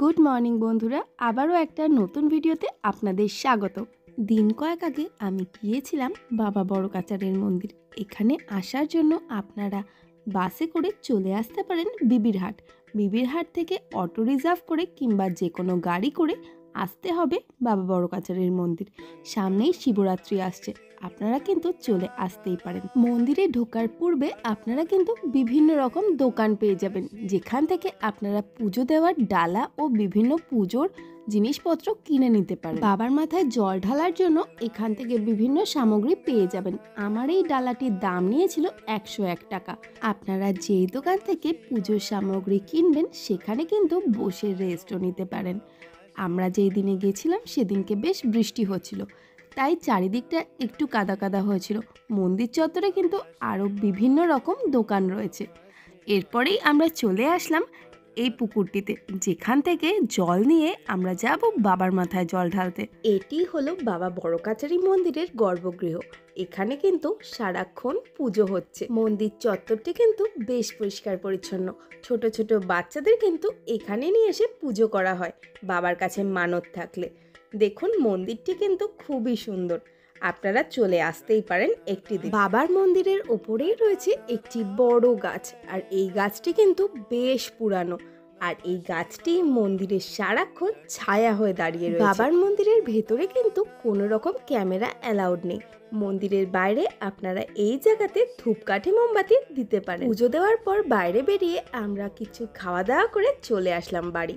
Good morning বন্ধুরা, আবারও একটা নতুন ভিডিওতে আপনাদের স্বাগত। দিন কয়েক আগে আমি গিয়েছিলাম বাবা বড় কাচারের মন্দির। এখানে আসার জন্য আপনারা বাসে করে চলে আসতে পারেন বিবিরহাট। বিবিরহাট থেকে অটো রিজার্ভ করে কিংবা যে কোনো গাড়ি করে আসতে হবে বাবা বড় কাচারের মন্দির। সামনেই শিবরাত্রি আসছে, আপনারা কিন্তু চলে আসতেই পারেন। মন্দিরে ঢোকার পূর্বে আপনারা কিন্তু বিভিন্ন রকম দোকান পেয়ে যাবেন, যেখান থেকে আপনারা পুজো দেওয়ার ডালা ও বিভিন্ন পুজোর জিনিসপত্র কিনে নিতে পারেন। বাবার মাথায় জল ঢালার জন্য এখান থেকে বিভিন্ন সামগ্রী পেয়ে যাবেন। আমার এই ডালাটির দাম নিয়েছিল 101 টাকা। আপনারা যেই দোকান থেকে পুজোর সামগ্রী কিনবেন সেখানে কিন্তু বসে রেস্টও নিতে পারেন। আমরা যেই দিনে গেছিলাম সেদিনকে বেশ বৃষ্টি হচ্ছিল, তাই চারিদিকটা একটু কাদা কাদা হয়েছিল। মন্দির চত্বরে কিন্তু আরও বিভিন্ন রকম দোকান রয়েছে। এরপরেই আমরা চলে আসলাম এই পুকুরটিতে, যেখান থেকে জল নিয়ে আমরা যাব বাবার মাথায় জল ঢালতে। এটি হলো বাবা বড় কাচারি মন্দিরের গর্ভগৃহ। এখানে কিন্তু সারাক্ষণ পুজো হচ্ছে। মন্দির চত্বরটি কিন্তু বেশ পরিষ্কার পরিচ্ছন্ন। ছোট ছোট বাচ্চাদের কিন্তু এখানে নিয়ে এসে পুজো করা হয় বাবার কাছে মানত থাকলে। দেখুন, মন্দিরটি কিন্তু খুবই সুন্দর। আপনারা চলে আসতেই পারেন একটি দিন। বাবার মন্দিরের ওপরেই রয়েছে একটি বড় গাছ, আর এই গাছটি কিন্তু বেশ পুরানো। আর এই গাছটি মন্দিরের সারাক্ষণ ছায়া হয়ে দাঁড়িয়ে রয়েছে। বাবার মন্দিরের ভেতরে কিন্তু কোনো রকম ক্যামেরা অ্যালাউড নেই। মন্দিরের বাইরে আপনারা এই জায়গাতে ধূপকাঠি মোমবাতি দিতে পারেন। পুজো দেওয়ার পর বাইরে বেরিয়ে আমরা কিছু খাওয়া দাওয়া করে চলে আসলাম বাড়ি।